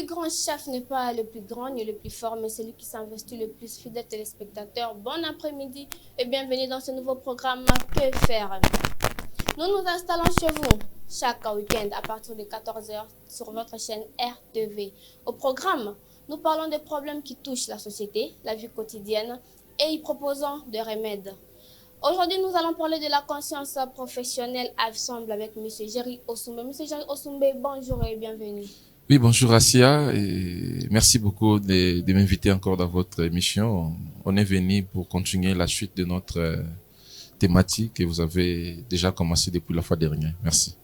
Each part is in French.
grand chef n'est pas le plus grand ni le plus fort, mais celui qui s'investit le plus. Fidèles téléspectateurs, bon après-midi et bienvenue dans ce nouveau programme Que faire. Nous nous installons chez vous chaque week-end à partir de 14 heures sur votre chaîne RTV. Au programme, nous parlons des problèmes qui touchent la société, la vie quotidienne et y proposons des remèdes. Aujourd'hui, nous allons parler de la conscience professionnelle ensemble avec M. Jerry Osumbe. M. Jerry Osumbe, bonjour et bienvenue. Oui, bonjour Assia et merci beaucoup de m'inviter encore dans votre émission. On est venu pour continuer la suite de notre thématique que vous avez déjà commencé depuis la fois dernière. Merci.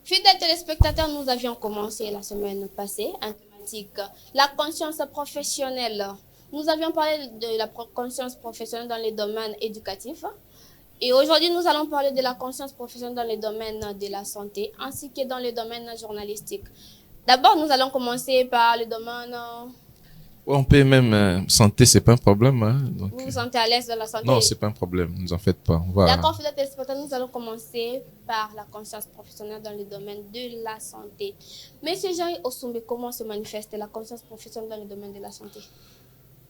Fidèles téléspectateurs, nous avions commencé la semaine passée une thématique, la conscience professionnelle. Nous avions parlé de la conscience professionnelle dans les domaines éducatifs. Et aujourd'hui, nous allons parler de la conscience professionnelle dans les domaines de la santé ainsi que dans les domaines journalistiques. D'abord, nous allons commencer par le domaine... On peut même santé, c'est pas un problème. Hein, donc, vous vous sentez à l'aise dans la santé? Non, c'est pas un problème, ne vous en faites pas. D'accord, fidèles téléspectateurs, nous allons commencer par la conscience professionnelle dans le domaine de la santé. Monsieur Jerry Osumbe, comment se manifeste la conscience professionnelle dans le domaine de la santé?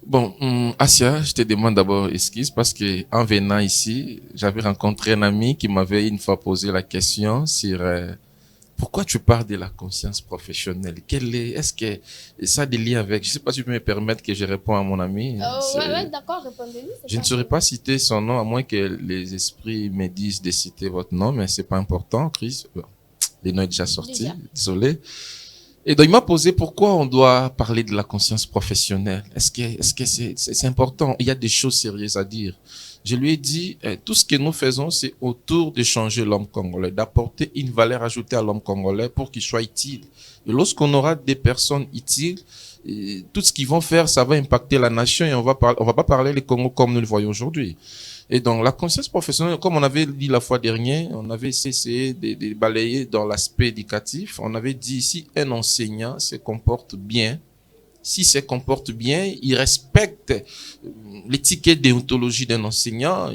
Bon, Assia, je te demande d'abord excuse parce que en venant ici, j'avais rencontré un ami qui m'avait une fois posé la question sur pourquoi tu parles de la conscience professionnelle. Est-ce que ça a des liens avec, je sais pas si tu peux me permettre que je réponde à mon ami. Oui, d'accord, répondez-lui. Je ne saurais pas citer son nom à moins que les esprits me disent de citer votre nom, mais c'est pas important, Chris. Les noms est déjà sortis, désolé. Et donc, il m'a posé pourquoi on doit parler de la conscience professionnelle. Est-ce que c'est important? Il y a des choses sérieuses à dire. Je lui ai dit, tout ce que nous faisons, c'est autour de changer l'homme congolais, d'apporter une valeur ajoutée à l'homme congolais pour qu'il soit utile. Et lorsqu'on aura des personnes utiles, tout ce qu'ils vont faire, ça va impacter la nation et on va pas parler le Congo comme nous le voyons aujourd'hui. Et donc, la conscience professionnelle, comme on avait dit la fois dernière, on avait essayé de balayer dans l'aspect éducatif. On avait dit, si un enseignant se comporte bien, s'il se comporte bien, il respecte l'étiquette déontologie d'un enseignant,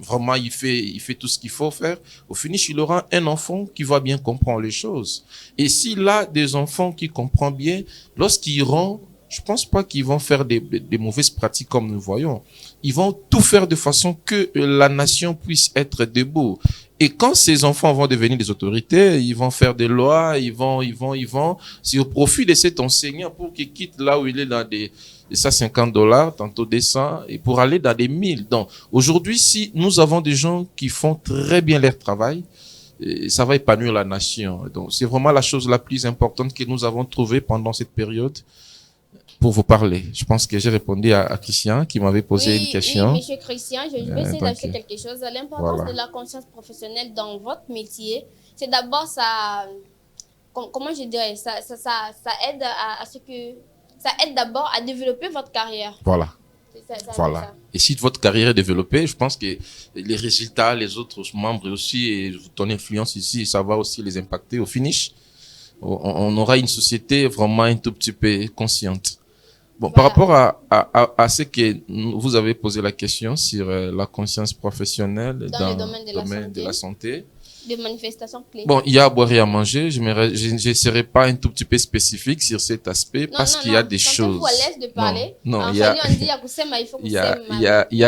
vraiment, il fait tout ce qu'il faut faire. Au finish, il aura un enfant qui va bien comprendre les choses. Et s'il a des enfants qui comprennent bien, lorsqu'ils iront, je pense pas qu'ils vont faire des mauvaises pratiques comme nous voyons. Ils vont tout faire de façon que la nation puisse être debout. Et quand ces enfants vont devenir des autorités, ils vont faire des lois, ils vont, c'est au profit de cet enseignant pour qu'il quitte là où il est dans des $150, tantôt des 100, et pour aller dans des 1000. Donc, aujourd'hui, si nous avons des gens qui font très bien leur travail, ça va épanouir la nation. Donc, c'est vraiment la chose la plus importante que nous avons trouvée pendant cette période. Pour vous parler. Je pense que j'ai répondu à Christian qui m'avait posé une question. Oui, monsieur Christian, je vais essayer d'ajouter quelque chose. L'importance de la conscience professionnelle dans votre métier, c'est d'abord ça, comment je dirais, ça aide à ce que, ça aide d'abord à développer votre carrière. Voilà. Voilà. Ça. Et si votre carrière est développée, je pense que les résultats, les autres membres aussi, et ton influence ici, ça va aussi les impacter au finish. On aura une société vraiment un tout petit peu consciente. Bon, voilà. Par rapport à ce que vous avez posé la question sur la conscience professionnelle dans le domaine de la santé. Des manifestations clés. Bon, il y à boire et à manger. Je ne serai pas un tout petit peu spécifique sur cet aspect parce qu'il y a des choses. Sentez-vous à l'aise de parler. Non, il y a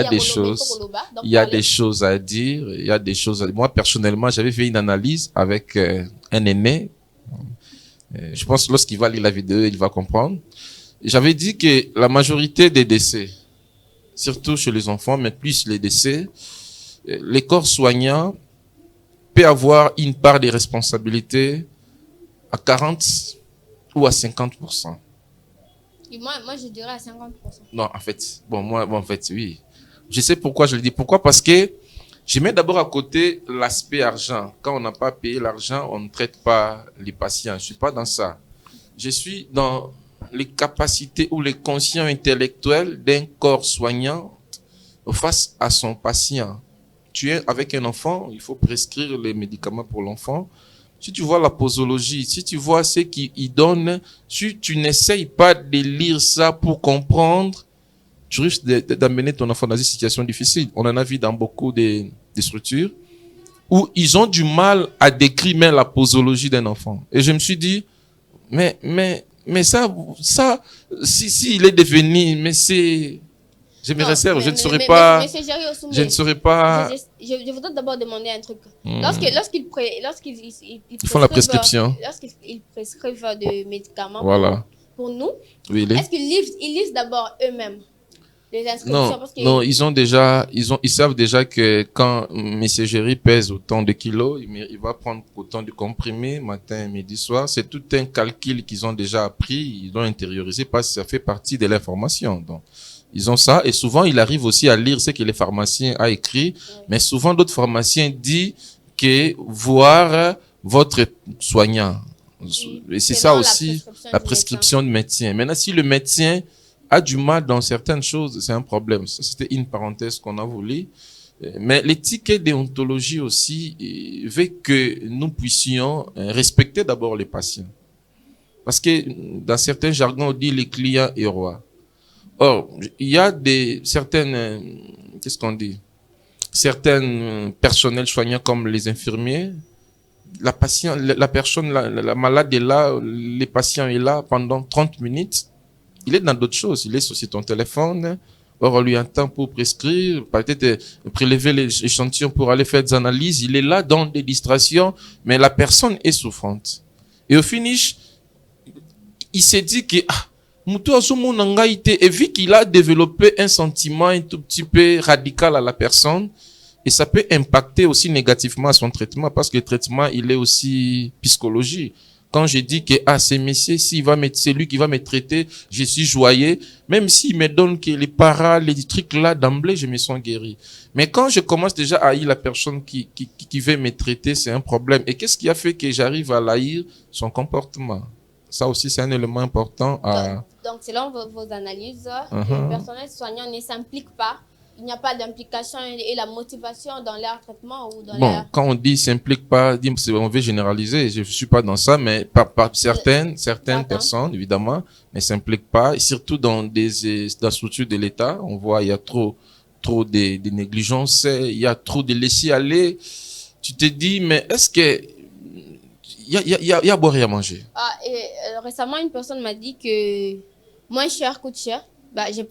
des choses. Il y a des choses à dire. Il y a des choses. Moi, personnellement, j'avais fait une analyse avec un aîné. Je pense que lorsqu'il va lire la vidéo, il va comprendre. J'avais dit que la majorité des décès, surtout chez les enfants, mais plus les décès, les corps soignants peuvent avoir une part des responsabilités à 40 ou à 50%. Et moi, je dirais à 50%. Non, en fait, oui. Je sais pourquoi je le dis. Pourquoi? Parce que je mets d'abord à côté l'aspect argent. Quand on n'a pas payé l'argent, on ne traite pas les patients. Je suis pas dans ça. Je suis dans les capacités ou les conscients intellectuels d'un corps soignant face à son patient. Tu es avec un enfant, il faut prescrire les médicaments pour l'enfant. Si tu vois la posologie, si tu vois ce qu'il donne, si tu n'essayes pas de lire ça pour comprendre, tu risques d'amener ton enfant dans une situation difficile. On en a vu dans beaucoup de structures où ils ont du mal à décrire même la posologie d'un enfant. Et je me suis dit, Mais ça, si il est devenu, mais c'est, je me réserve, je ne saurais pas, je ne saurais pas. Je voudrais d'abord demander un truc. Ils font la prescription. Lorsqu'ils prescrivent des médicaments voilà. pour nous, oui, est-ce qu'ils lisent d'abord eux-mêmes les inscriptions? Non, parce non, ils savent déjà que quand M. Géry pèse autant de kilos, il va prendre autant de comprimés matin, midi, soir. C'est tout un calcul qu'ils ont déjà appris, ils l'ont intériorisé parce que ça fait partie de l'information. Donc, ils ont ça et souvent, il arrive aussi à lire ce que les pharmaciens ont écrit. Oui. Mais souvent, d'autres pharmaciens disent que voir votre soignant. Oui. Et c'est ça aussi, la prescription de médecin. Maintenant, si le médecin a du mal dans certaines choses, c'est un problème. Ça, c'était une parenthèse qu'on a voulu. Mais l'éthique et déontologie aussi veut que nous puissions respecter d'abord les patients. Parce que dans certains jargons, on dit les clients et rois. Or, il y a certaines personnels soignants comme les infirmiers. La personne, la malade est là, le patient est là pendant 30 minutes. Il est dans d'autres choses. Il est sur ton téléphone. Or, on lui a un temps pour prescrire, peut-être prélever les échantillons pour aller faire des analyses. Il est là dans des distractions, mais la personne est souffrante. Et au finish, il s'est dit que, et vu qu'il a développé un sentiment un tout petit peu radical à la personne, et ça peut impacter aussi négativement son traitement, parce que le traitement, il est aussi psychologie. Quand je dis que, c'est monsieur, c'est lui qui va me traiter, je suis joyeux, même s'il me donne que les les trucs là, d'emblée, je me sens guéri. Mais quand je commence déjà à haïr la personne qui veut me traiter, c'est un problème. Et qu'est-ce qui a fait que j'arrive à haïr? Son comportement. Ça aussi, c'est un élément important à... Donc, selon vos analyses, le personnel soignant ne s'implique pas. Il n'y a pas d'implication et la motivation dans leur traitement ou dans quand on dit s'implique pas, on veut généraliser, je suis pas dans ça, mais certaines personnes, évidemment, ne s'impliquent pas, et surtout dans la structure de l'État. On voit, il y a trop de négligence, il y a trop de laisser-aller. Tu te dis, mais est-ce que il y a à boire et à manger? Récemment, une personne m'a dit que moins cher coûte cher.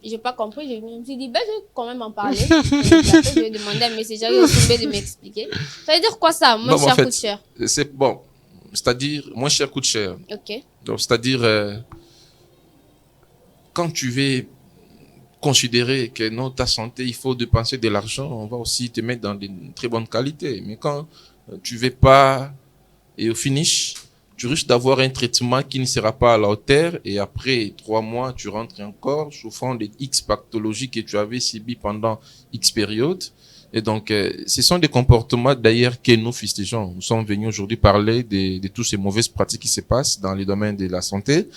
J'ai pas compris. Je me suis dit, je vais quand même en parler. Je vais demander à M. Géry de m'expliquer. Ça veut dire quoi ça, moins cher coûte cher? C'est bon. C'est-à-dire, moins cher coûte cher. Ok. Donc, c'est-à-dire, quand tu veux considérer que non, ta santé, il faut dépenser de l'argent, on va aussi te mettre dans de très bonnes qualités. Mais quand tu veux pas, et au finish, tu risques d'avoir un traitement qui ne sera pas à la hauteur et après 3 mois, tu rentres encore souffrant des X pathologies que tu avais subies pendant X période. Et donc, ce sont des comportements d'ailleurs que nous fustigeons. Nous sommes venus aujourd'hui parler de toutes ces mauvaises pratiques qui se passent dans les domaines de la santé.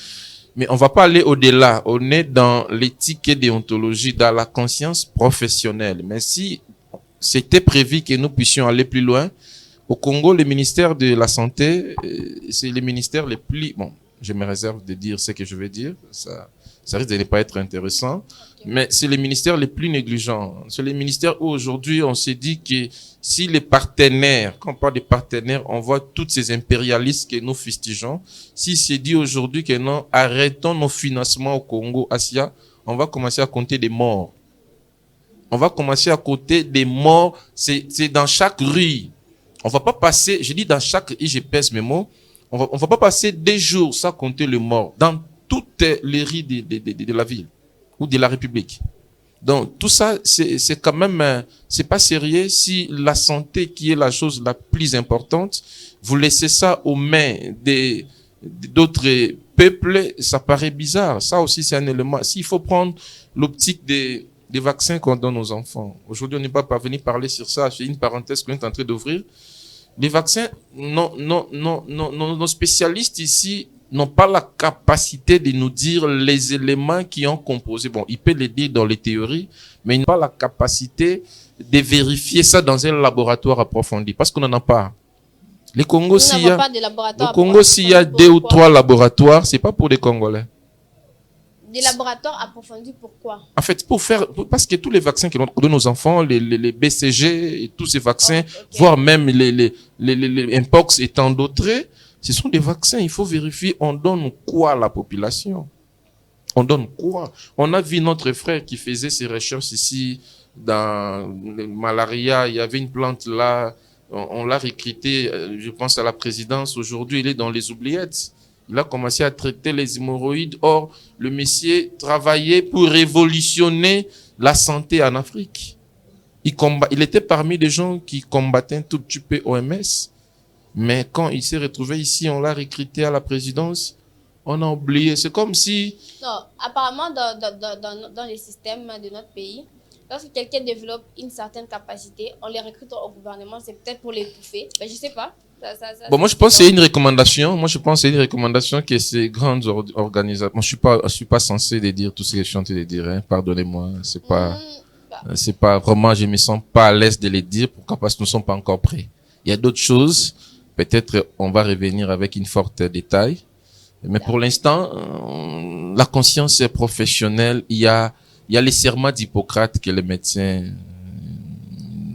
Mais on va pas aller au-delà. On est dans l'éthique et déontologie, dans la conscience professionnelle. Mais si c'était prévu que nous puissions aller plus loin, au Congo, le ministère de la Santé, c'est le ministère le plus... Bon, je me réserve de dire ce que je vais dire. Ça risque de ne pas être intéressant. Mais c'est le ministère le plus négligent. C'est le ministère où aujourd'hui, on s'est dit que si les partenaires, quand on parle des partenaires, on voit toutes ces impérialistes que nous fustigeons. Si c'est dit aujourd'hui que non, arrêtons nos financements au Congo, Asia, on va commencer à compter des morts. On va commencer à compter des morts. C'est dans chaque rue. On va pas passer, je dis dans chaque, et je pèse mes mots, on va pas passer des jours sans compter le mort dans toutes les rues de la ville ou de la République. Donc, tout ça, c'est quand même, c'est pas sérieux si la santé qui est la chose la plus importante, vous laissez ça aux mains d'autres peuples, ça paraît bizarre. Ça aussi, c'est un élément. S'il faut prendre l'optique des vaccins qu'on donne aux enfants. Aujourd'hui, on n'est pas parvenu parler sur ça. C'est une parenthèse qu'on est en train d'ouvrir. Les vaccins, nos spécialistes ici n'ont pas la capacité de nous dire les éléments qui ont composé. Bon, ils peuvent les dire dans les théories, mais ils n'ont pas la capacité de vérifier ça dans un laboratoire approfondi, parce qu'on n'en a pas. Le Congo, s'il y a 2 ou 3 laboratoires, c'est pas pour les Congolais. Des laboratoires approfondis, pourquoi? En fait, parce que tous les vaccins que l'on donne aux enfants, les BCG et tous ces vaccins, voire même les Mpox et tant d'autres, Ce sont des vaccins. Il faut vérifier, on donne quoi à la population? On donne quoi? On a vu notre frère qui faisait ses recherches ici dans le malaria. Il y avait une plante là. On l'a recruté, je pense à la présidence. Aujourd'hui, il est dans les oubliettes. Il a commencé à traiter les hémorroïdes. Or, le monsieur travaillait pour révolutionner la santé en Afrique. Il était parmi les gens qui combattaient un tout petit peu OMS. Mais quand il s'est retrouvé ici, on l'a recruté à la présidence. On a oublié. C'est comme si... Non, apparemment, dans les systèmes de notre pays, lorsque quelqu'un développe une certaine capacité, on les recrute au gouvernement, c'est peut-être pour l'étouffer. Ben, je sais pas. Bon, moi, je pense que c'est une recommandation. Moi, je pense que c'est une recommandation que ces grandes organisations... Moi, je suis pas censé de dire tout ce que je suis en train de dire. Hein. Pardonnez-moi. C'est pas vraiment, je me sens pas à l'aise de les dire. Pourquoi? Parce que nous ne sommes pas encore prêts. Il y a d'autres choses. Peut-être on va revenir avec une forte détail. Mais pour l'instant, la conscience professionnelle, il y a les serments d'Hippocrate que les médecins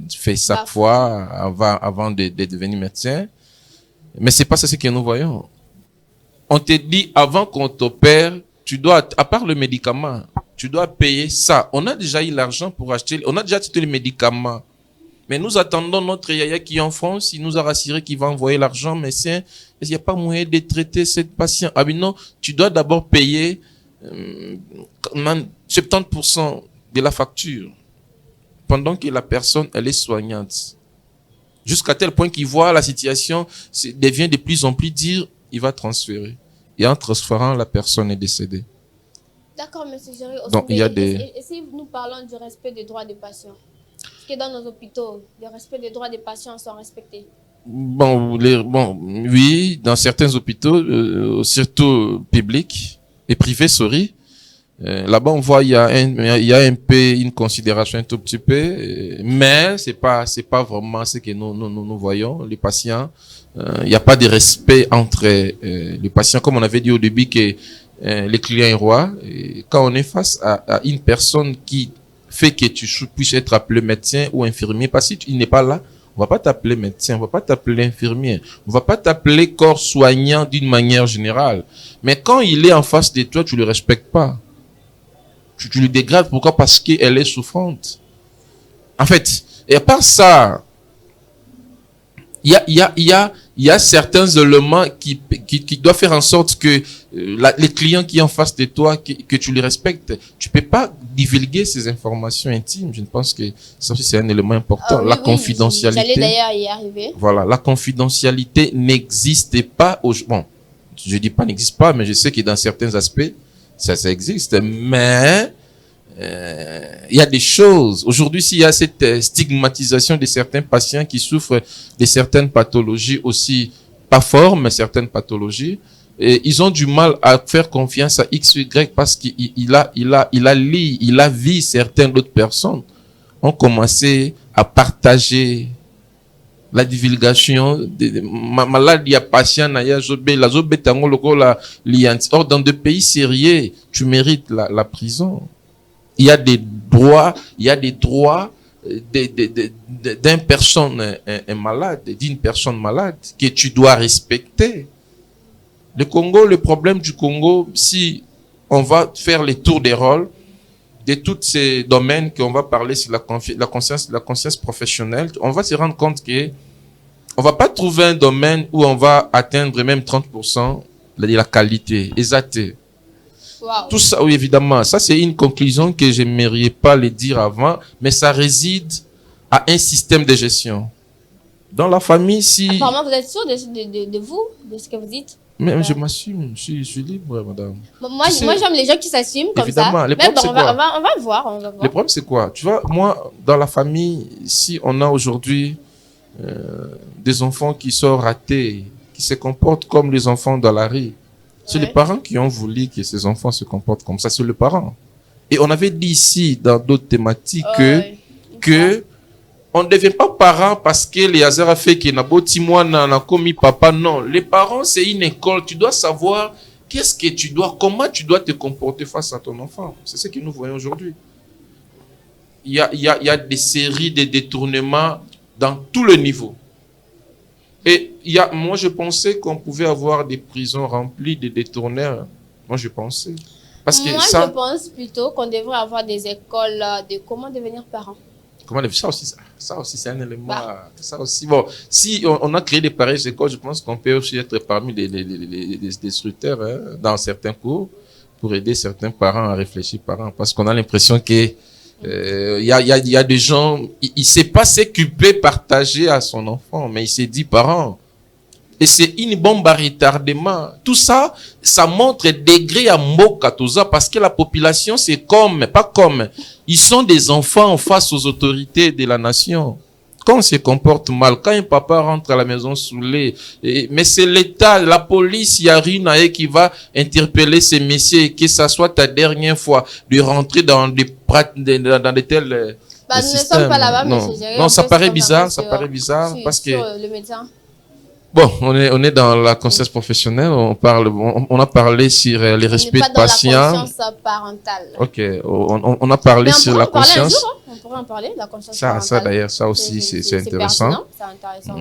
fait chaque fois avant de devenir médecin. Mais c'est pas ça ce que nous voyons. On te dit, avant qu'on t'opère, tu dois, à part le médicament, tu dois payer ça. On a déjà eu l'argent pour acheter, on a déjà acheté les médicaments. Mais nous attendons notre yaya qui est en France, il nous a rassuré qu'il va envoyer l'argent, mais il n'y a pas moyen de traiter cette patient. Ah mais non, tu dois d'abord payer 70% de la facture pendant que la personne, elle est soignante. Jusqu'à tel point qu'il voit la situation devient de plus en plus dire, il va transférer. Et en transférant, la personne est décédée. D'accord, M. Géry. Donc, il y a Et si nous parlons du respect des droits des patients? Est-ce que dans nos hôpitaux, le respect des droits des patients sont respectés? Oui, dans certains hôpitaux, surtout publics et privés, là-bas, on voit il y a un peu une considération un tout petit peu, mais c'est pas vraiment ce que nous voyons. Les patients, il n'y a pas de respect entre les patients, comme on avait dit au début que les clients est roi. Et quand on est face à une personne qui fait que tu puisses être appelé médecin ou infirmier, parce qu'il n'est pas là, on va pas t'appeler médecin, on va pas t'appeler infirmier, on va pas t'appeler corps soignant d'une manière générale. Mais quand il est en face de toi, tu le respectes pas. Tu le dégrades. Pourquoi? Parce qu'elle est souffrante. En fait, et à part ça, il y a certains éléments qui doivent faire en sorte que les clients qui sont en face de toi, que tu les respectes. Tu peux pas divulguer ces informations intimes. Je pense que ça aussi c'est un élément important. La confidentialité. J'allais d'ailleurs y arriver. Voilà, la confidentialité n'existe pas. Bon, je dis pas n'existe pas, mais je sais que dans certains aspects, ça existe. Mais il y a des choses. Aujourd'hui, s'il y a cette stigmatisation de certains patients qui souffrent de certaines pathologies aussi, pas fort, mais certaines pathologies, et ils ont du mal à faire confiance à X ou Y parce qu'il a vu certaines autres personnes ont commencé à partager la divulgation de maladie à patients. Or, dans des pays sérieux, tu mérites la prison. Il y a des droits d'une personne malade que tu dois respecter. Le Congo, le problème du Congo, si on va faire les tours des rôles de tous ces domaines qu'on va parler sur la conscience professionnelle, on va se rendre compte que on va pas trouver un domaine où on va atteindre même 30% de la qualité. Exact. Wow. Tout ça, oui, évidemment, ça c'est une conclusion que je n'aimerais pas le dire avant, mais ça réside à un système de gestion. Dans la famille, si... Apparemment, vous êtes sûr de vous, de ce que vous dites? Mais je m'assume, je suis libre, madame. Moi, j'aime les gens qui s'assument comme évidemment, ça. Le problème, c'est quoi? On va voir. Le problème, c'est quoi? Tu vois, moi, dans la famille, si on a aujourd'hui des enfants qui sont ratés, qui se comportent comme les enfants dans la rue, c'est les parents qui ont voulu que ces enfants se comportent comme ça. C'est les parents. Et on avait dit ici, dans d'autres thématiques, que on ne devient pas parent parce que les hasards a fait qu'il y a un moi n'a commis papa. Non. Les parents, c'est une école. Tu dois savoir comment tu dois te comporter face à ton enfant. C'est ce que nous voyons aujourd'hui. Il y a des séries de détournements dans tous les niveaux. Et Moi, je pensais qu'on pouvait avoir des prisons remplies de détourneurs. Moi, je pensais. Parce que Moi, ça, je pense plutôt qu'on devrait avoir des écoles de comment devenir parent. ça aussi, c'est un élément. Bah. Ça aussi, bon, si on a créé des pareilles écoles, je pense qu'on peut aussi être parmi les instructeurs dans certains cours pour aider certains parents à réfléchir parents. Parce qu'on a l'impression que il y a des gens, il sait pas s'occuper, partager à son enfant, mais il s'est dit parent. Et c'est une bombe à retardement. Tout ça, ça montre degré à Mboka Toza parce que la population, c'est pas comme. Ils sont des enfants face aux autorités de la nation. Quand on se comporte mal, quand un papa rentre à la maison saoulé, mais c'est l'État, la police, il y a rien qui va interpeller ces messieurs, que ça soit ta dernière fois de rentrer dans des tels Bah, nous ne sommes pas là-bas, mais c'est géré. Non, ça paraît bizarre parce que le médecin. bon, on est dans la conscience professionnelle. On a parlé sur les respects de patients. On n'est pas dans la conscience parentale. Ok, on a parlé sur la conscience. On pourrait en parler, la conscience parentale. Ça d'ailleurs, ça aussi, c'est intéressant.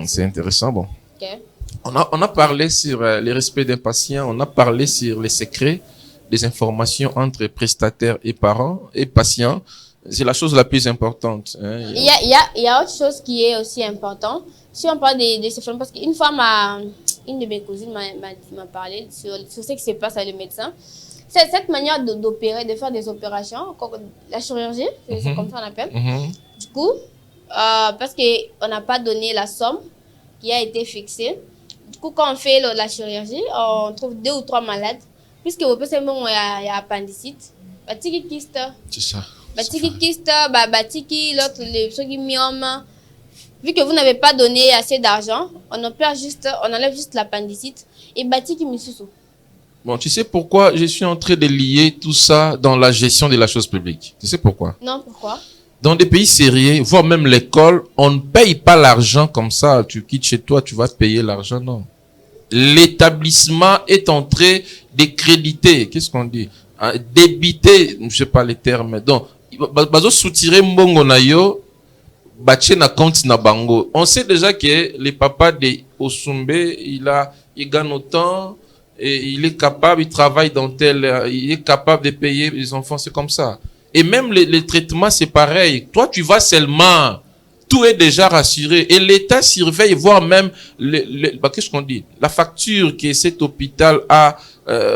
C'est intéressant, bon. Okay. On a parlé sur les respects des patients. On a parlé sur les secrets des informations entre prestataires et parents et patients. C'est la chose la plus importante. Hein. Il y a autre chose qui est aussi importante. Si on parle de ces femmes, parce qu'une fois, une de mes cousines m'a parlé sur ce qui se passe avec le médecin. C'est cette manière d'opérer, de faire des opérations, la chirurgie, c'est comme ça qu'on appelle. Du coup, parce qu'on n'a pas donné la somme qui a été fixée. Du coup, quand on fait la chirurgie, on trouve 2 ou 3 malades. Puisque au PC, il y a appendicite, batiki kyste. C'est ça. Batiki kyste, batiki, l'autre, ceux qui myome. Vu que vous n'avez pas donné assez d'argent, on enlève juste l'appendicite et batiki misusu. Bon, tu sais pourquoi je suis en train de lier tout ça dans la gestion de la chose publique? Tu sais pourquoi? Non, pourquoi? Dans des pays sérieux, voire même l'école, on ne paye pas l'argent comme ça. Tu quittes chez toi, tu vas payer l'argent, non. L'établissement est en train de créditer, qu'est-ce qu'on dit? Débiter, je sais pas les termes. Donc, bazo soutirer mbongo na yo, bache na compte na bango. On sait déjà que le papa de Osumbe, il gagne autant, et il est capable, il travaille dans il est capable de payer les enfants, c'est comme ça. Et même les traitements, c'est pareil. Toi, tu vas seulement, tout est déjà rassuré. Et l'État surveille, voire même, qu'est-ce qu'on dit? La facture que cet hôpital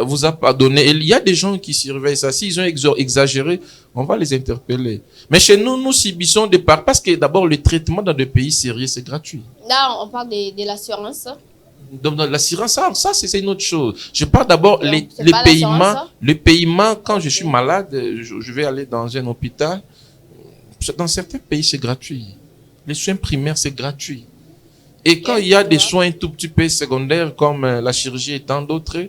vous a donné. Il y a des gens qui surveillent ça. S'ils ont exagéré, on va les interpeller. Mais chez nous, nous subissons des parts. Parce que d'abord, le traitement dans des pays sérieux, c'est gratuit. Là, on parle de l'assurance. Donc, l'assurance, ça c'est une autre chose. Je parle d'abord le paiement. Le paiement, quand je suis malade, je vais aller dans un hôpital. Dans certains pays, c'est gratuit. Les soins primaires, c'est gratuit. Et quand il y a des soins tout petit peu secondaires, comme la chirurgie et tant d'autres,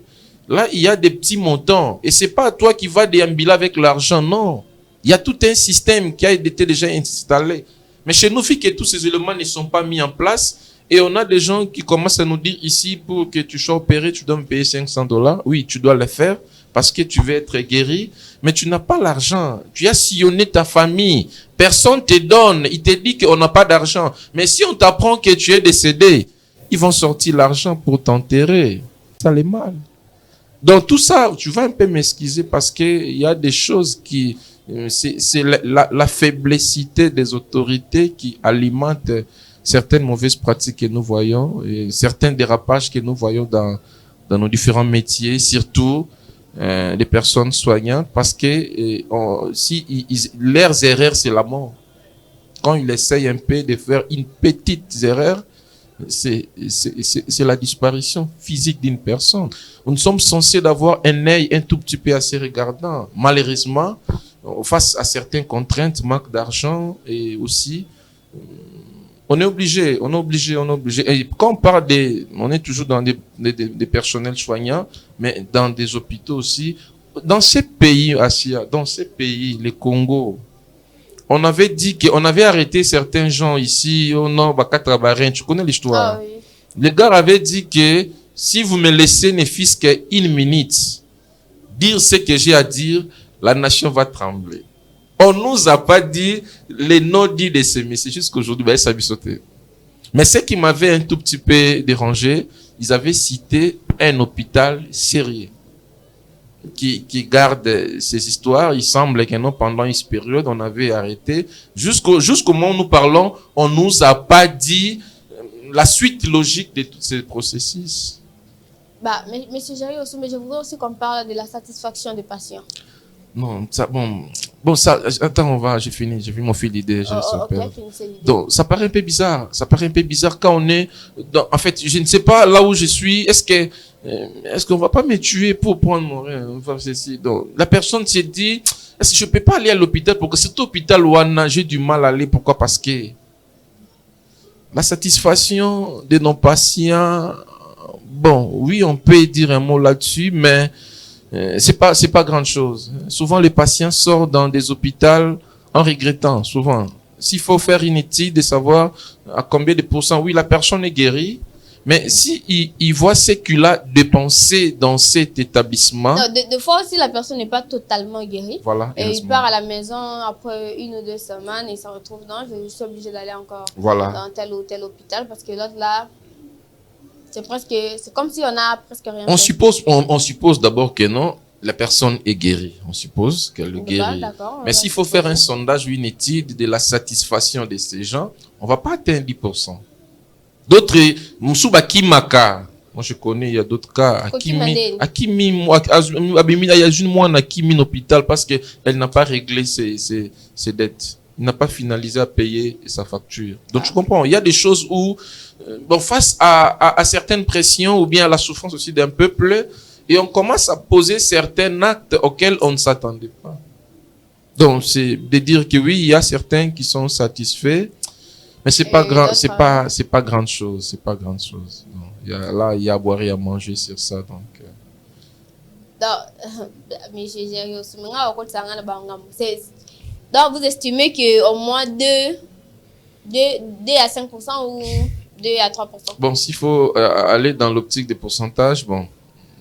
là, il y a des petits montants. Et c'est pas toi qui vas déambuler avec l'argent, non. Il y a tout un système qui a été déjà installé. Mais chez nous, vu que tous ces éléments ne sont pas mis en place, et on a des gens qui commencent à nous dire ici, pour que tu sois opéré, tu dois me payer $500. Oui, tu dois le faire parce que tu veux être guéri, mais tu n'as pas l'argent. Tu as sillonné ta famille. Personne te donne. Il te dit qu'on n'a pas d'argent. Mais si on t'apprend que tu es décédé, ils vont sortir l'argent pour t'enterrer. Ça l'est mal. Donc tout ça, tu vas un peu m'excuser parce que il y a des choses qui, c'est la faiblessité des autorités qui alimente certaines mauvaises pratiques que nous voyons, et certains dérapages que nous voyons dans nos différents métiers, surtout les personnes soignantes, parce que leurs erreurs, c'est la mort. Quand ils essayent un peu de faire une petite erreur, c'est la disparition physique d'une personne. Nous sommes censés d'avoir un œil un tout petit peu assez regardant. Malheureusement, face à certaines contraintes, manque d'argent et aussi on est obligé. Et quand on parle on est toujours dans des personnels soignants, mais dans des hôpitaux aussi. Dans ces pays, Asia, les Congo, on avait dit qu'on avait arrêté certains gens ici, au nord, Bakatrabarin, tu connais l'histoire. Ah, oui. Le gars avait dit que si vous me laissez ne fût-ce qu'une minute, dire ce que j'ai à dire, la nation va trembler. On nous a pas dit les noms dits de ces messieurs jusqu'aujourd'hui, ça a sauté. Mais ce qui m'avait un tout petit peu dérangé, ils avaient cité un hôpital sérieux qui garde ces histoires. Il semble que non, pendant une période, on avait arrêté. Jusqu'au moment où nous parlons, on nous a pas dit la suite logique de tous ces processus. Bah, monsieur Jerry aussi, mais je voudrais aussi qu'on parle de la satisfaction des patients. Non, ça, bon, ça, attends, j'ai fini mon fil d'idée. Donc, ça paraît un peu bizarre. Ça paraît un peu bizarre quand on est en fait, je ne sais pas là où je suis. Est-ce qu'on va pas me tuer pour prendre mon rien? Donc, la personne s'est dit, est-ce que je peux pas aller à l'hôpital pour que cet hôpital où j'ai du mal à aller? Pourquoi? Parce que la satisfaction de nos patients, bon, oui, on peut dire un mot là-dessus, mais c'est pas grand chose. Souvent, les patients sortent dans des hôpitaux en regrettant, souvent. S'il faut faire une étude de savoir à combien de pourcents, oui, la personne est guérie, mais si il voit ce qu'il a dépensé dans cet établissement. Non, de fois aussi, la personne n'est pas totalement guérie. Voilà. Et il part à la maison après 1 ou 2 semaines et il se retrouve je suis obligé d'aller encore dans tel ou tel hôpital parce que l'autre là, c'est comme si on a presque rien fait. On suppose d'abord que non, la personne est guérie. On suppose qu'elle est guérie. Mais s'il faut faire un sondage ou une étude de la satisfaction de ces gens, on va pas atteindre 10%. D'autres, Moussouba Kimaka. Moi, je connais, il y a d'autres cas. Akimi, hôpital parce qu'elle n'a pas réglé ses dettes. Il n'a pas finalisé à payer sa facture. Donc, je comprends. Il y a des choses où, face à certaines pressions ou bien à la souffrance aussi d'un peuple, et on commence à poser certains actes auxquels on ne s'attendait pas. Donc, c'est de dire que oui, il y a certains qui sont satisfaits, mais c'est pas grand, c'est pas grande chose, c'est pas grande chose. Non. Il y a à boire et à manger sur ça, donc. Donc, vous estimez qu'au moins 2 à 5% ou 2 à 3%? Bon, s'il faut aller dans l'optique des pourcentages, bon,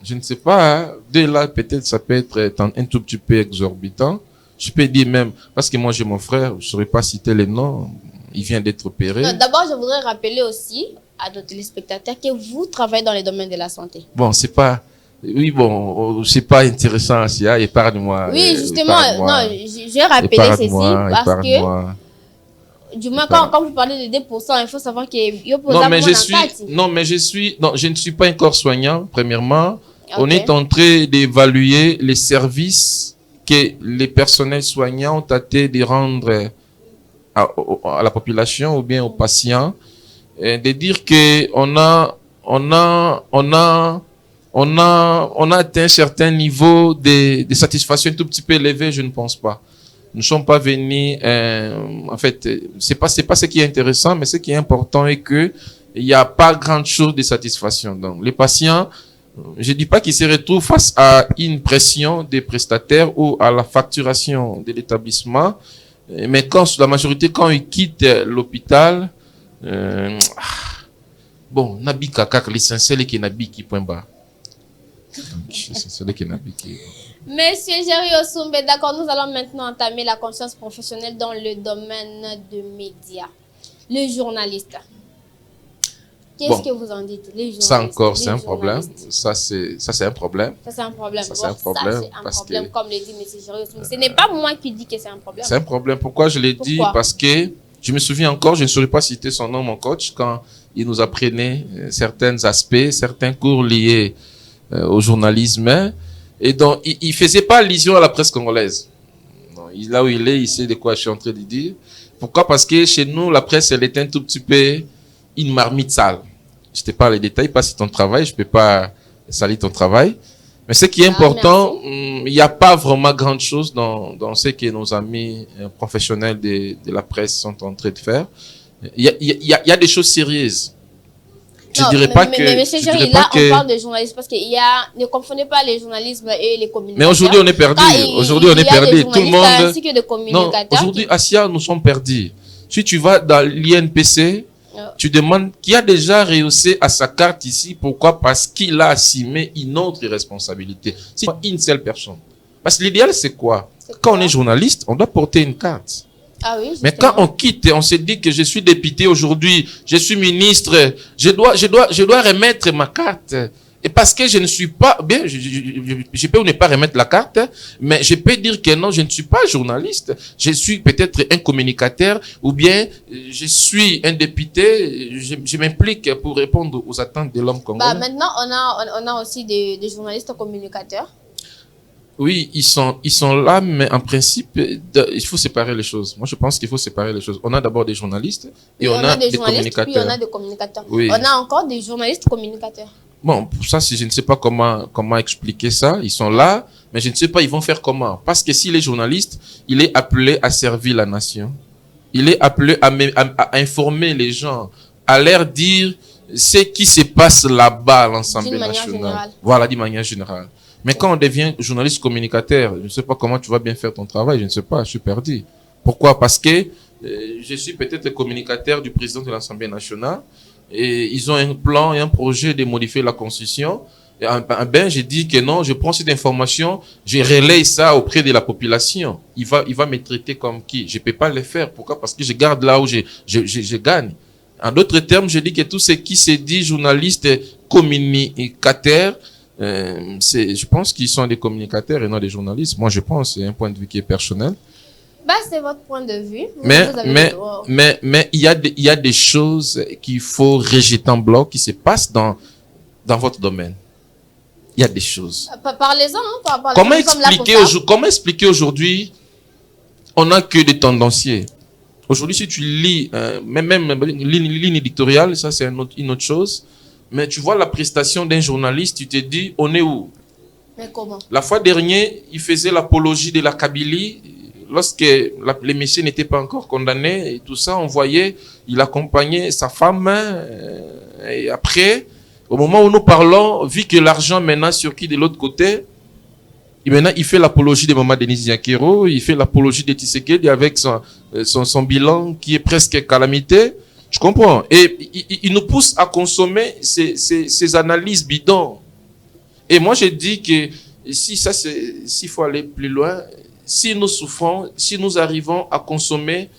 je ne sais pas, hein, de là, peut-être, ça peut être un tout petit peu exorbitant. Je peux dire même, parce que moi, j'ai mon frère, je ne saurais pas citer les noms, il vient d'être opéré. D'abord, je voudrais rappeler aussi à nos téléspectateurs que vous travaillez dans le domaine de la santé. Bon, c'est pas... Oui, bon, c'est pas intéressant, Sia, épargne-moi. Oui, justement, non, j'ai rappelé ceci parce que, du moins, quand vous parlez de 2%, il faut savoir qu'il y a je ne suis pas encore soignant, premièrement. Okay. On est en train d'évaluer les services que les personnels soignants ont été de rendre à la population ou bien aux patients, et de dire que on a atteint un certain niveau de satisfaction un tout petit peu élevé, je ne pense pas. Nous ne sommes pas venus, en fait, c'est pas ce qui est intéressant, mais ce qui est important est que il n'y a pas grande chose de satisfaction. Donc, les patients, je dis pas qu'ils se retrouvent face à une pression des prestataires ou à la facturation de l'établissement, mais la majorité, quand ils quittent l'hôpital, bon, nabi kakak, l'essentiel est qu'il nabi qui point bas. Monsieur Jerry Osumbe, d'accord, nous allons maintenant entamer la conscience professionnelle dans le domaine des médias. Le journaliste. Qu'est-ce que vous en dites, les journalistes? Ça encore, c'est un problème. Ça, c'est un problème. Ça, c'est un problème. Ça, c'est un problème. Comme le dit monsieur Jerry Osumbe. Ce n'est pas moi qui dis que c'est un problème. C'est un problème. Pourquoi je l'ai dit? Parce que je me souviens encore, je ne saurais pas citer son nom, mon coach, quand il nous apprenait certains aspects, certains cours liés au journalisme. Et donc, il faisait pas allusion à la presse congolaise. Non, là où il est, il sait de quoi je suis en train de dire. Pourquoi? Parce que chez nous, la presse, elle est un tout petit peu une marmite sale. Je te parle les détails, pas si ton travail, je peux pas salir ton travail. Mais ce qui est important, il n'y a pas vraiment grande chose dans ce que nos amis professionnels de la presse sont en train de faire. Il y a des choses sérieuses. Je dirais pas que. Mais monsieur Jerry, là, on parle de journalisme parce qu'il y a. Ne confondez pas les journalismes et les communicateurs. Mais aujourd'hui, on est perdu. Aujourd'hui, on est perdu. Tout le monde. Ainsi que des communicateurs. Non, aujourd'hui, Asia, nous sommes perdus. Si tu vas dans l'INPC, tu demandes qui a déjà rehaussé à sa carte ici. Pourquoi? Parce qu'il a assumé une autre responsabilité. C'est pas une seule personne. Parce que l'idéal, c'est quoi? Quand on est journaliste, on doit porter une carte. Ah oui, Mais quand on quitte, on se dit que je suis député aujourd'hui, je suis ministre, je dois remettre ma carte. Et parce que je ne suis pas, bien, je peux ne pas remettre la carte, mais je peux dire que non, je ne suis pas journaliste. Je suis peut-être un communicateur, ou bien je suis un député, je m'implique pour répondre aux attentes de l'homme congolais. Maintenant, on a aussi des journalistes communicateurs. Oui, ils sont là, mais en principe, il faut séparer les choses. Moi, je pense qu'il faut séparer les choses. On a d'abord des journalistes et on a des communicateurs. Puis on a des communicateurs. Oui. On a encore des journalistes communicateurs. Bon, pour ça, je ne sais pas comment expliquer ça. Ils sont là, mais je ne sais pas ils vont faire comment. Parce que s'il est journaliste, il est appelé à servir la nation. Il est appelé à informer les gens, à leur dire ce qui se passe là-bas à l'Assemblée nationale. Voilà, d'une manière générale. Mais quand on devient journaliste communicateur, je ne sais pas comment tu vas bien faire ton travail, je ne sais pas, je suis perdu. Pourquoi? Parce que je suis peut-être le communicateur du président de l'Assemblée nationale et ils ont un plan et un projet de modifier la Constitution. Et ben, j'ai dit que non, je prends cette information, je relaye ça auprès de la population. Il va me traiter comme qui? Je peux pas le faire. Pourquoi? Parce que je garde là où je gagne. En d'autres termes, je dis que tout ce qui se dit journaliste, communicateur, je pense qu'ils sont des communicateurs et non des journalistes. Moi, je pense, c'est un point de vue qui est personnel. Bah, c'est votre point de vue. Mais il y a des choses qu'il faut rejeter en bloc qui se passent dans votre domaine. Il y a des choses. Parlez-en. Comment expliquer aujourd'hui, on n'a que des tendanciers. Aujourd'hui, si tu lis, même ligne éditoriale, ça c'est une autre chose. Mais tu vois la prestation d'un journaliste, tu te dis, on est où? Mais comment? La fois dernière, il faisait l'apologie de la Kabylie. Lorsque les messieurs n'étaient pas encore condamnés et tout ça, on voyait, il accompagnait sa femme. Et après, au moment où nous parlons, vu que l'argent maintenant sur qui de l'autre côté, et maintenant il fait l'apologie de Maman Denise Yakero, il fait l'apologie de Tshisekedi avec son bilan qui est presque calamité. Je comprends. Et il nous pousse à consommer ces analyses bidons. Et moi, je dis que s'il faut aller plus loin, si nous souffrons, si nous arrivons à consommer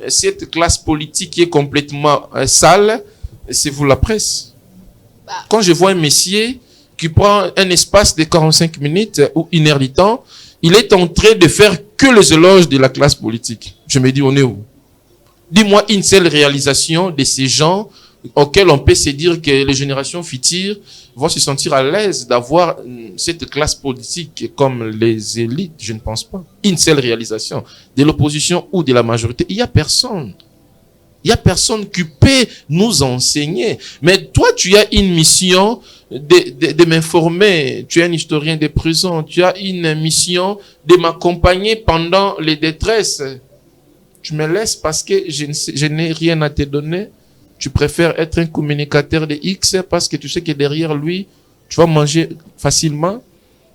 cette classe politique qui est complètement sale, c'est vous la presse. Quand je vois un messier qui prend un espace de 45 minutes ou 1 heure du temps, il est en train de faire que les éloges de la classe politique. Je me dis, on est où? Dis-moi une seule réalisation de ces gens auxquels on peut se dire que les générations futures vont se sentir à l'aise d'avoir cette classe politique comme les élites. Je ne pense pas. Une seule réalisation de l'opposition ou de la majorité. Il n'y a personne. Il n'y a personne qui peut nous enseigner. Mais toi, tu as une mission de m'informer. Tu es un historien de prison. Tu as une mission de m'accompagner pendant les détresses. Tu me laisses parce que je n'ai rien à te donner. Tu préfères être un communicateur de X parce que tu sais que derrière lui, tu vas manger facilement.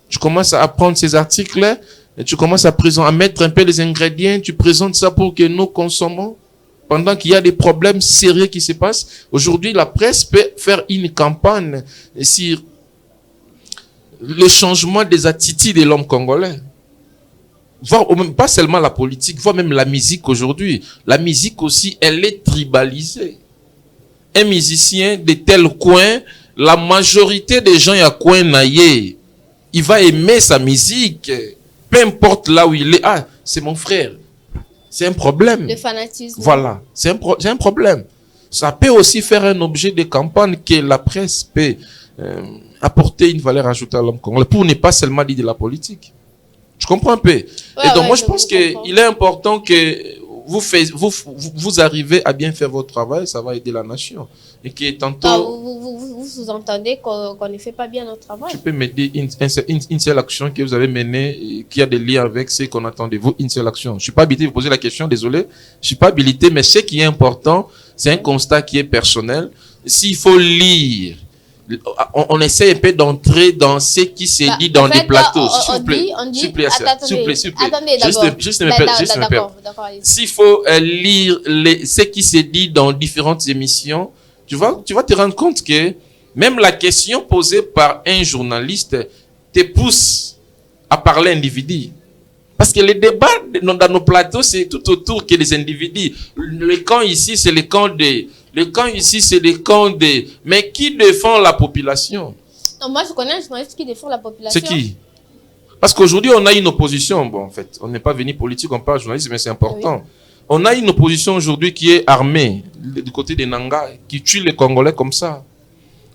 Tu commences à prendre ces articles et tu commences à mettre un peu les ingrédients. Tu présentes ça pour que nous consommons. Pendant qu'il y a des problèmes sérieux qui se passent. Aujourd'hui, la presse peut faire une campagne sur le changement des attitudes de l'homme congolais. Voir pas seulement la politique, voir même la musique aujourd'hui. La musique aussi, elle est tribalisée. Un musicien de tel coin, la majorité des gens à coin naïe, il va aimer sa musique, peu importe là où il est. Ah, c'est mon frère. C'est un problème. Le fanatisme. Voilà, c'est un problème. Ça peut aussi faire un objet de campagne que la presse peut apporter une valeur ajoutée à l'homme congolais pour ne pas seulement dire de la politique. Je comprends un peu. Et donc, moi, je pense qu'il est important que vous arrivez à bien faire votre travail, ça va aider la nation. Et que tantôt... Vous sous-entendez qu'on ne fait pas bien notre travail? Tu peux me dire une seule action que vous avez menée, qui a des liens avec ce qu'on attend de vous, une seule action. Je ne suis pas habilité de vous poser la question, désolé. Je ne suis pas habilité, mais ce qui est important, c'est un constat qui est personnel. S'il faut lire, on essaie un peu d'entrer dans ce qui s'est dit dans des plateaux. S'il vous plaît. Attendez, juste me permettre. S'il faut lire ce qui s'est dit dans différentes émissions, tu vas te rendre compte que même la question posée par un journaliste te pousse à parler individu. Parce que les débats dans nos plateaux, c'est tout autour que les individus. Le camp ici, c'est le camp des... Le camp ici, c'est le camp des... Mais qui défend la population? Non, moi, je connais un journaliste qui défend la population. C'est qui? Parce qu'aujourd'hui, on a une opposition. Bon, en fait, on n'est pas venu politique, on parle journaliste, mais c'est important. Oui. On a une opposition aujourd'hui qui est armée, du côté des Nanga, qui tue les Congolais comme ça.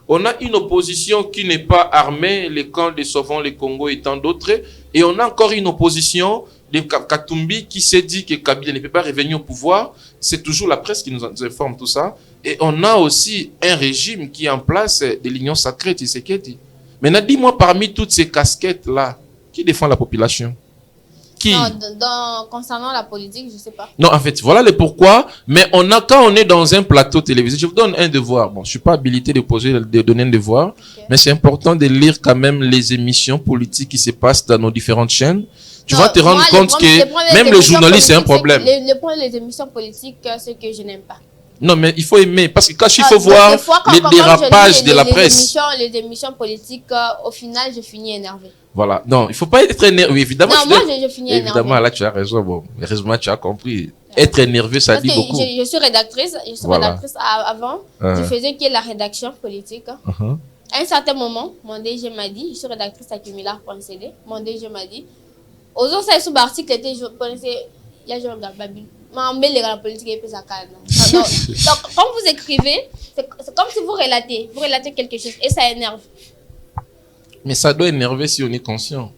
On a une opposition qui n'est pas armée, les camps de Sauvons, les Congo et tant d'autres. Et on a encore une opposition de Katumbi qui s'est dit que Kabila ne peut pas revenir au pouvoir. C'est toujours la presse qui nous informe tout ça. Et on a aussi un régime qui est en place de l'Union sacrée, Tshisekedi. Maintenant, dis-moi, parmi toutes ces casquettes-là, qui défend la population? Qui? Non, concernant la politique, je ne sais pas. Non, en fait, voilà le pourquoi. Mais quand on est dans un plateau télévisé, je vous donne un devoir. Bon, je ne suis pas habilité de donner un devoir, okay. Mais c'est important de lire quand même les émissions politiques qui se passent dans nos différentes chaînes. Tu vas te rendre compte que même le journaliste, c'est un problème. Le point des émissions politiques, c'est que je n'aime pas. Non, mais il faut aimer. Parce que quand il faut voir les dérapages de la presse. Les émissions politiques, au final, je finis énervé. Voilà. Non, il ne faut pas être énervé. Oui, évidemment. Non, moi, je finis énervé. Évidemment, là, tu as raison. Bon, heureusement, tu as compris. Être énervé, ça dit beaucoup. Je suis rédactrice. Rédactrice avant. Je faisais que la rédaction politique. À un certain moment, mon DG m'a dit, je suis rédactrice à Cumular.cd. Mon DG m'a dit, aux autres, ça sous article était, je pensais, il y a genre Babil. Mais la politique est plus à calme. Donc, quand vous écrivez, c'est comme si vous relatez quelque chose et ça énerve. Mais ça doit énerver si on est conscient.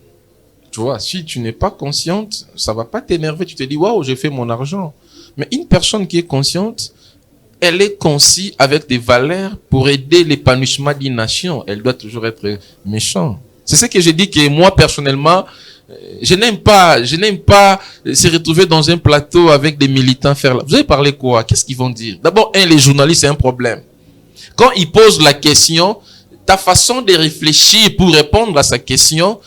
Tu vois, si tu n'es pas consciente, ça va pas t'énerver. Tu te dis, waouh, j'ai fait mon argent. Mais une personne qui est consciente, elle est concis avec des valeurs pour aider l'épanouissement d'une nation. Elle doit toujours être méchante. C'est ce que j'ai dit que moi, personnellement, je n'aime pas se retrouver dans un plateau avec des militants faire là. Vous avez parlé quoi? Qu'est-ce qu'ils vont dire? D'abord, les journalistes, c'est un problème. Quand ils posent la question, ta façon de réfléchir pour répondre à sa question,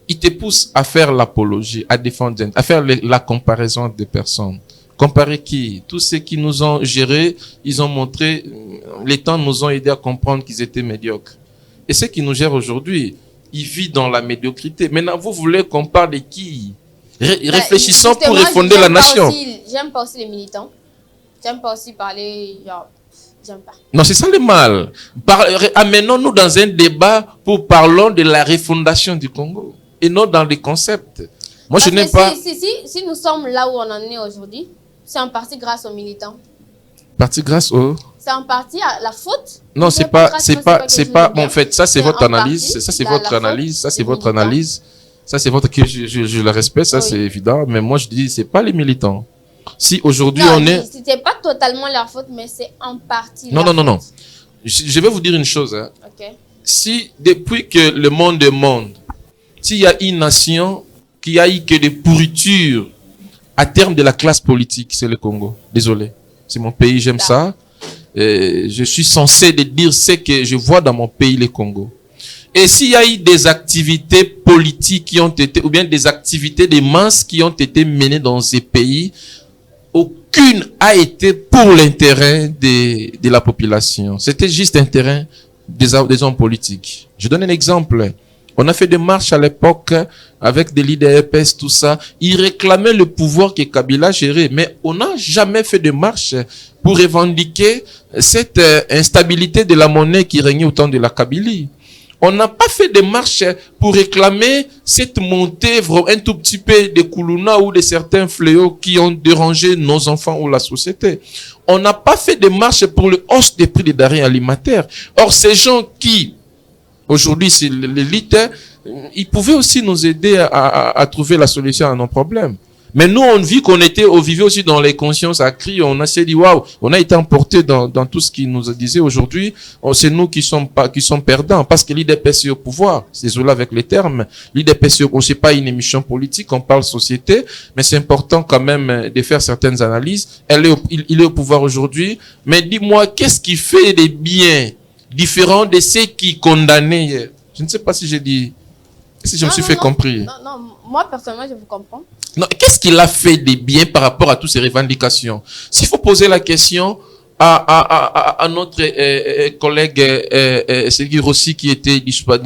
il te pousse à faire l'apologie, à défendre, à faire la comparaison des personnes. Comparer qui? Tous ceux qui nous ont gérés, ils ont montré, les temps nous ont aidés à comprendre qu'ils étaient médiocres. Et ceux qui nous gèrent aujourd'hui, ils vivent dans la médiocrité. Maintenant, vous voulez qu'on parle de qui? Réfléchissons pour refonder la nation. J'aime pas aussi les militants. J'aime pas aussi parler, genre, j'aime pas. Non, c'est ça le mal. Amenons-nous dans un débat pour parler de la refondation du Congo et non dans des concepts. Moi, je n'aime pas. Si nous sommes là où on en est aujourd'hui, c'est en partie grâce aux militants. Partie grâce aux... C'est en partie à la faute. Non, c'est pas, en fait, ça c'est votre analyse, ça c'est votre analyse, ça c'est votre analyse, ça c'est votre, que je le respecte, ça c'est évident, mais moi je dis, c'est pas les militants. Si aujourd'hui on est... C'était pas totalement leur faute, mais c'est en partie Non. Je vais vous dire une chose, hein. Okay. Si, depuis que le monde est monde, s'il y a une nation qui a eu que des pourritures à terme de la classe politique, c'est le Congo. Désolé. C'est mon pays, j'aime ça. Je suis censé de dire ce que je vois dans mon pays, le Congo. Et s'il y a eu des activités politiques qui ont été, ou bien des activités de masse qui ont été menées dans ces pays, aucune a été pour l'intérêt de la population. C'était juste l'intérêt des hommes politiques. Je donne un exemple. On a fait des marches à l'époque avec des leaders EPS, tout ça. Ils réclamaient le pouvoir que Kabila gérait. Mais on n'a jamais fait de marche pour revendiquer cette instabilité de la monnaie qui régnait au temps de la Kabylie. On n'a pas fait de marche pour réclamer cette montée un tout petit peu de Koulouna ou de certains fléaux qui ont dérangé nos enfants ou la société. On n'a pas fait de marche pour le hausse des prix des denrées alimentaires. Or, ces gens qui... Aujourd'hui, c'est l'élite, ils pouvaient aussi nous aider à trouver la solution à nos problèmes. Mais nous, on vit on vivait aussi dans les consciences à cri, on a s'est dit, waouh, on a été emportés dans tout ce qu'ils nous disaient aujourd'hui. C'est nous qui sommes perdants, parce que l'IDPS est au pouvoir. C'est désolé avec les termes. L'IDPS, c'est pas une émission politique, on parle société, mais c'est important quand même de faire certaines analyses. Il est au pouvoir aujourd'hui. Mais dis-moi, qu'est-ce qui fait des biens différent de ceux qui condamnaient hier? Je ne sais pas si j'ai dit, si je me suis fait compris. Non, moi personnellement, je vous comprends. Non, qu'est-ce qu'il a fait de bien par rapport à toutes ces revendications? S'il faut poser la question, à notre collègue Sergui Rossi qui était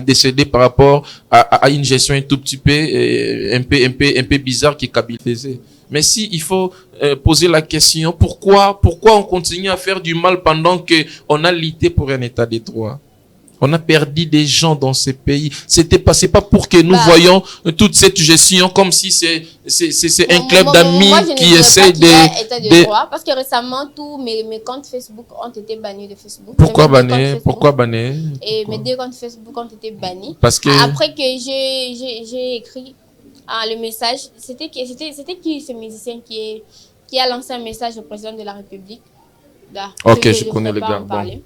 décédé par rapport à une gestion un tout petit peu un peu bizarre qui Kabila faisait. Mais si il faut poser la question, pourquoi on continue à faire du mal pendant que on a lutté pour un état de droit? On a perdu des gens dans ces pays. C'est pas pour que nous voyons toute cette gestion comme si c'est un club d'amis qui essaie de droit, parce que récemment tous mes comptes Facebook ont été bannis de Facebook. Pourquoi bannis? Et mes 2 comptes Facebook ont été bannis. Parce que après que j'ai écrit le message, c'était qui ce musicien qui a lancé un message au président de la République? Là, ok, je connais le gars. Bon.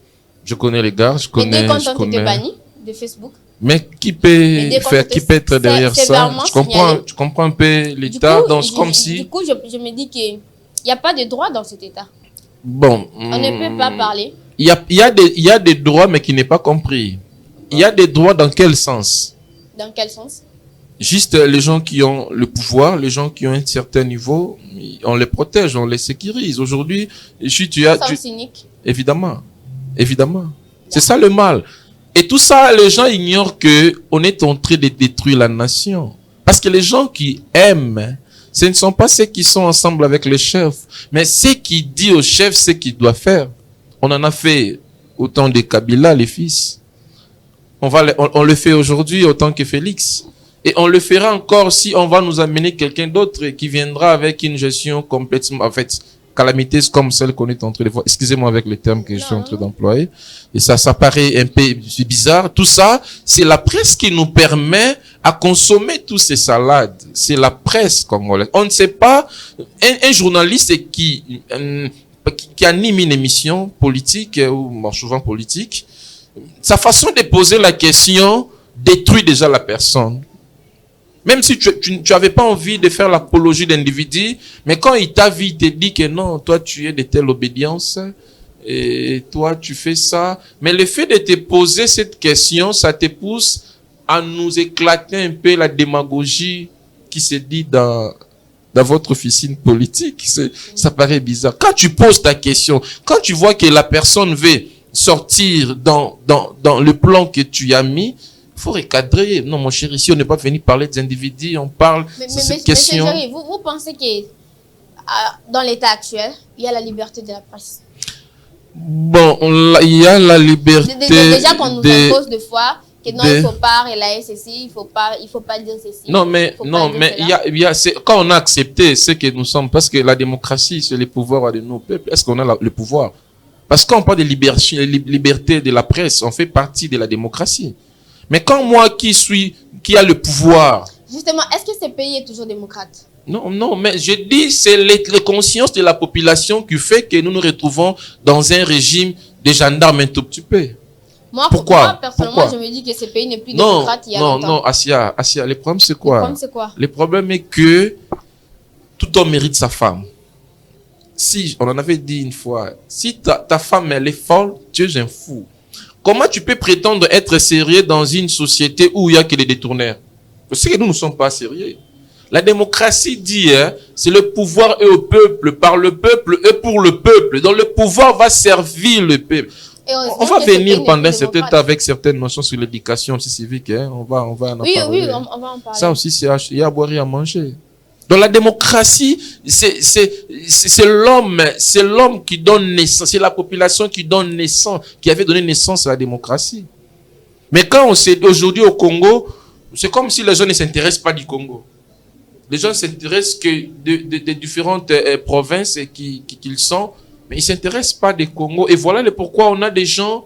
Je connais les gars, je connais. Les 2 comptes ont été bannis de Facebook. Mais qui peut être derrière ça? Tu comprends un peu l'État, donc comme si. Du coup, je me dis qu'il n'y a pas de droit dans cet État. Bon. On ne peut pas parler. Il y a des droits, mais qui n'est pas compris. Il y a des droits dans quel sens? Dans quel sens? Juste les gens qui ont le pouvoir, les gens qui ont un certain niveau, on les protège, on les sécurise. Aujourd'hui, cynique. Évidemment. C'est ça le mal. Et tout ça, les gens ignorent que on est en train de détruire la nation. Parce que les gens qui aiment, ce ne sont pas ceux qui sont ensemble avec le chef, mais ceux qui disent au chef ce qu'il doit faire. On en a fait autant de Kabila, les fils. On le fait aujourd'hui autant que Félix. Et on le fera encore si on va nous amener quelqu'un d'autre qui viendra avec une gestion complètement, en fait, calamiteuse comme celle qu'on est en train de voir. Excusez-moi avec le terme que je suis en train d'employer. Et ça paraît un peu bizarre. Tout ça, c'est la presse qui nous permet à consommer tous ces salades. C'est la presse congolaise. On ne sait pas, un journaliste qui anime une émission politique, ou souvent politique, sa façon de poser la question détruit déjà la personne. Même si tu avais pas envie de faire l'apologie d'individu, mais quand il t'a vu, il te dit que non, toi tu es de telle obédience, et toi tu fais ça. Mais le fait de te poser cette question, ça te pousse à nous éclater un peu la démagogie qui se dit dans votre officine politique. Ça paraît bizarre. Quand tu poses ta question, quand tu vois que la personne veut sortir dans le plan que tu as mis, il faut recadrer. Non, mon cher, ici, on n'est pas venu parler des individus, on parle de cette question. Monsieur Jerry, vous pensez que dans l'état actuel, il y a la liberté de la presse? Bon, il y a la liberté. Déjà qu'on nous impose de fois que non, il faut pas relayer ceci, il faut pas dire ceci. Non, mais il y a quand on a accepté ce que nous sommes, parce que la démocratie, c'est le pouvoir de nos peuples. Est-ce qu'on a le pouvoir? Parce qu'on parle de liberté de la presse, on fait partie de la démocratie. Mais quand moi qui a le pouvoir. Justement, est-ce que ce pays est toujours démocrate? Non, mais je dis, c'est la conscience de la population qui fait que nous nous retrouvons dans un régime de gendarmes un tout petit peu. Moi, personnellement, je me dis que ce pays n'est plus démocrate il y a longtemps. Non, Asia, le problème c'est quoi? Le problème est que tout homme mérite sa femme. Si, on en avait dit une fois, si ta femme elle est folle, tu es un fou. Comment tu peux prétendre être sérieux dans une société où il n'y a que des détourneurs? Parce que nous ne sommes pas sérieux. La démocratie dit, c'est le pouvoir est au peuple, par le peuple et pour le peuple. Donc le pouvoir va servir le peuple. On va venir pendant un certain temps avec certaines notions sur l'éducation civique. On va en parler. Oui, on va en parler. Ça aussi, il y a à boire et à manger. Dans la démocratie, c'est l'homme qui donne naissance, c'est la population qui donne naissance, qui avait donné naissance à la démocratie. Mais quand on sait aujourd'hui au Congo, c'est comme si les gens ne s'intéressent pas du Congo. Les gens s'intéressent que de différentes provinces qu'ils sont, mais ils ne s'intéressent pas du Congo. Et voilà pourquoi on a des gens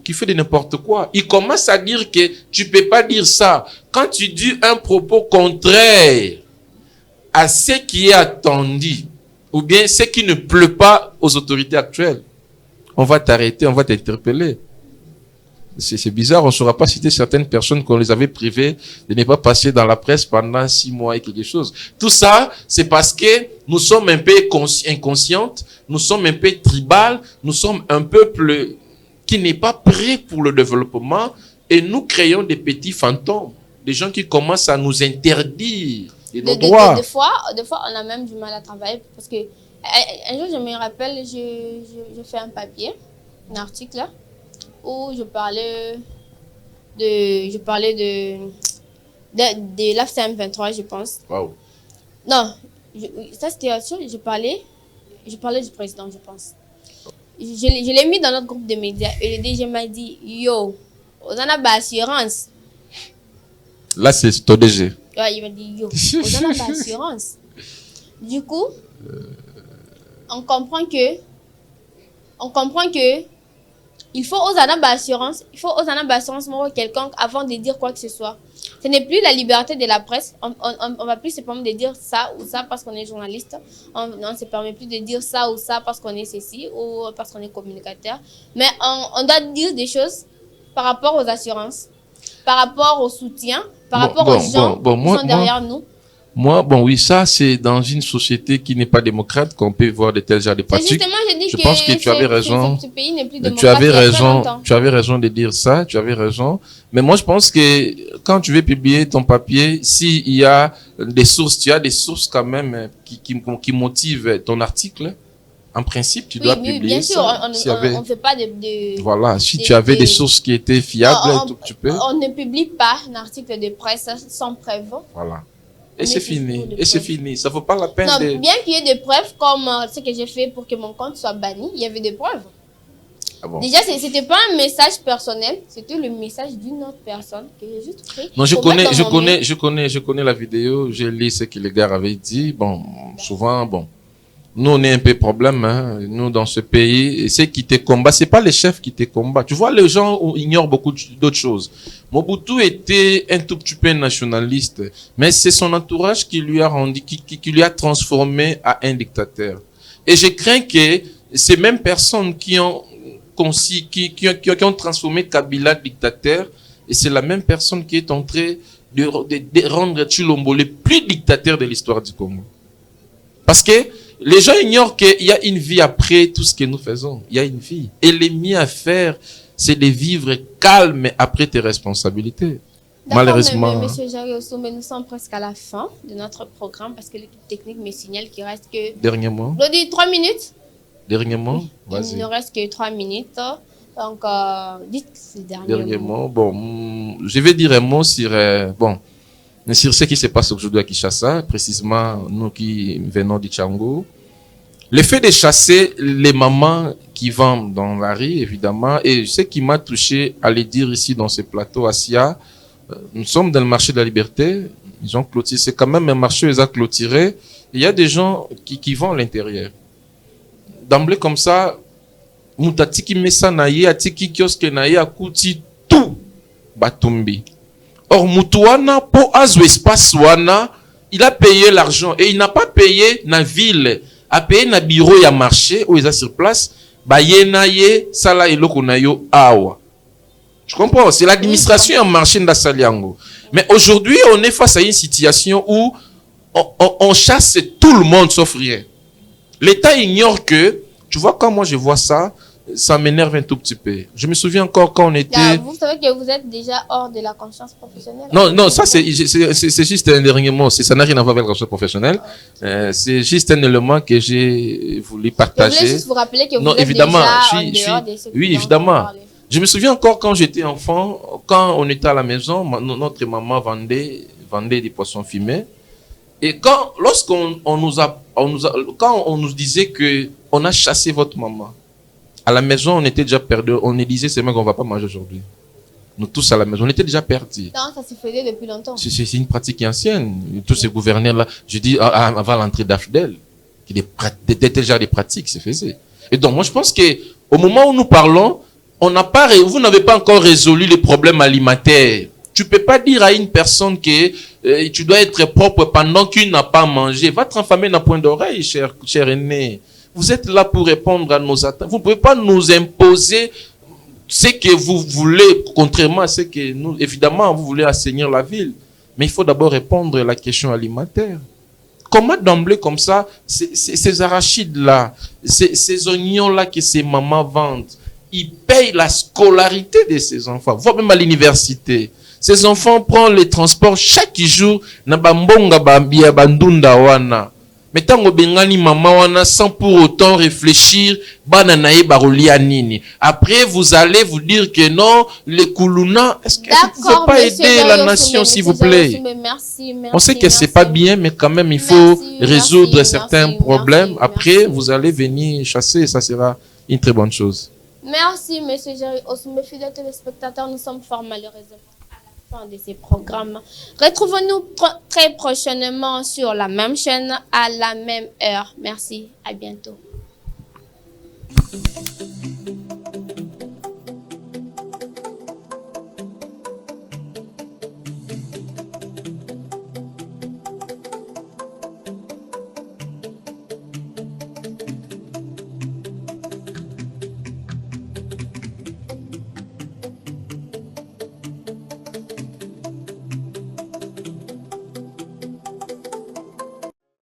qui font de n'importe quoi. Ils commencent à dire que tu ne peux pas dire ça. Quand tu dis un propos contraire à ce qui est attendu, ou bien ce qui ne plaît pas aux autorités actuelles, on va t'arrêter, on va t'interpeller. C'est bizarre, on ne saura pas citer certaines personnes qu'on les avait privées de ne pas passer dans la presse pendant 6 mois et quelque chose. Tout ça, c'est parce que nous sommes un peu inconscientes, nous sommes un peu tribales, nous sommes un peuple qui n'est pas prêt pour le développement et nous créons des petits fantômes, des gens qui commencent à nous interdire. Des fois, on a même du mal à travailler parce que Un jour, je me rappelle, je fais un papier, un article là, où je parlais de l'AFCM 23, je pense. Waouh. Non, ça c'était autre chose. Je parlais du président, je pense. Je l'ai mis dans notre groupe de médias et le DG m'a dit, yo, on en a assurance. Là, c'est ton DG. Ouais, il m'a dit, yo, on en a assurance. Du coup, on comprend que il faut aux assurances, moi quelqu'un avant de dire quoi que ce soit. Ce n'est plus la liberté de la presse. On va plus se permettre de dire ça ou ça parce qu'on est journaliste. On ne se permet plus de dire ça ou ça parce qu'on est ceci ou parce qu'on est communicateur. Mais on doit dire des choses par rapport aux assurances, par rapport au soutien, par rapport aux gens qui sont derrière nous. Moi, oui, ça, c'est dans une société qui n'est pas démocrate qu'on peut voir de tels genres de pratiques. Justement, je dis je pense que tu avais raison. Ce pays n'est plus démocrate. Tu avais raison de dire ça, tu avais raison. Mais moi, je pense que quand tu veux publier ton papier, s'il y a des sources, tu as des sources quand même qui motivent ton article. En principe, tu dois publier bien sûr, ça. On ne fait pas de voilà, si tu avais des sources qui étaient fiables, tu peux. On ne publie pas un article de presse sans preuve. Voilà. Et c'est fini. Et c'est fini. Ça ne vaut pas la peine de... Bien qu'il y ait des preuves, comme ce que j'ai fait pour que mon compte soit banni, il y avait des preuves. Ah bon? Déjà, ce n'était pas un message personnel, c'était le message d'une autre personne que j'ai juste pris. Non, je connais la vidéo, j'ai lu ce que les gars avaient dit. Bon, souvent, nous, on est un peu problème, hein. Nous, dans ce pays, et ceux qui te combattent, c'est pas les chefs qui te combattent. Tu vois, les gens ignorent beaucoup d'autres choses. Mobutu était un tout petit peu nationaliste, mais c'est son entourage qui lui a rendu, qui lui a transformé à un dictateur. Et je crains que ces mêmes personnes qui ont transformé Kabila dictateur, et c'est la même personne qui est en train de rendre Tshilombo le plus dictateur de l'histoire du Congo. Parce que les gens ignorent qu'il y a une vie après tout ce que nous faisons. Il y a une vie. Et le mieux à faire, c'est de vivre calme après tes responsabilités. Malheureusement. Monsieur Jarry Ossoume, nous sommes presque à la fin de notre programme parce que l'équipe technique me signale qu'il reste que... Dernier mot. 3 minutes. Dernier mot. Vas-y. Il ne reste que 3 minutes. Donc, dites le dernier mot. Bon, je vais dire un mot sur... sur ce qui se passe aujourd'hui à Kinshasa, précisément nous qui venons du Tchango. Le fait de chasser les mamans qui vendent dans la rue, évidemment, et ce qui m'a touché à le dire ici dans ce plateau, Asia, nous sommes dans le marché de la liberté, ils ont clôturé, c'est quand même un marché où ils ont clôturé, il y a des gens qui vont à l'intérieur. D'emblée comme ça, Moutati qui met ça naïe, Atiki kiosque naïe, Akuti, tout, Batumbi. Or, Moutouana, pour Azo Espace Wana, il a payé l'argent et il n'a pas payé na ville, a payé na bureau ya marché où il est sur place, ba yenaye, sala eloko na yo awa. Tu comprends? C'est l'administration en marché na Saliango. Mais aujourd'hui, on est face à une situation où on chasse tout le monde sauf rien. L'État ignore que, tu vois, quand moi je vois ça, ça m'énerve un tout petit peu. Je me souviens encore quand on était... Vous savez que vous êtes déjà hors de la conscience professionnelle. Non, ça c'est juste un dernier mot. Ça n'a rien à voir avec la conscience professionnelle. C'est juste un élément que j'ai voulu partager. Je voulais juste vous rappeler que vous êtes évidemment, déjà en dehors de ce oui, évidemment. Je me souviens encore quand j'étais enfant, quand on était à la maison, notre maman vendait des poissons fumés. Et lorsqu'on nous disait que on a chassé votre maman, à la maison, on était déjà perdu. On nous disait seulement qu'on ne va pas manger aujourd'hui. Nous tous à la maison, on était déjà perdus. Non, ça se faisait depuis longtemps. C'est une pratique ancienne. Tous ces gouverneurs-là, je dis avant l'entrée d'Afdel, tel genre de pratiques se faisaient. Et donc, moi, je pense qu'au moment où nous parlons, vous n'avez pas encore résolu les problèmes alimentaires. Tu ne peux pas dire à une personne que tu dois être propre pendant qu'il n'a pas mangé. Va te renfermer dans le point d'oreille, cher aîné. Vous êtes là pour répondre à nos attentes. Vous ne pouvez pas nous imposer ce que vous voulez, contrairement à ce que nous, évidemment, vous voulez assainir la ville. Mais il faut d'abord répondre à la question alimentaire. Comment d'emblée comme ça, ces arachides-là, ces oignons-là que ces mamans vendent, ils payent la scolarité de ces enfants, voire même à l'université. Ces enfants prennent les transports chaque jour, na bambonga bambia bandunda wana. Mais tant que bengani maman wana sans pour autant réfléchir, bananae barolia nini. Après, vous allez vous dire que non, les Koulouna, est-ce que vous ne pouvez pas aider la nation, s'il vous plaît? Merci, on sait que c'est pas bien, mais quand même, il faut résoudre certains problèmes. Après, vous allez venir chasser et ça sera une très bonne chose. Merci, monsieur Jerry Osume, fidèles téléspectateurs, nous sommes fort malheureusement à la fin de ces programmes. Retrouvons-nous très prochainement sur la même chaîne, à la même heure. Merci, à bientôt.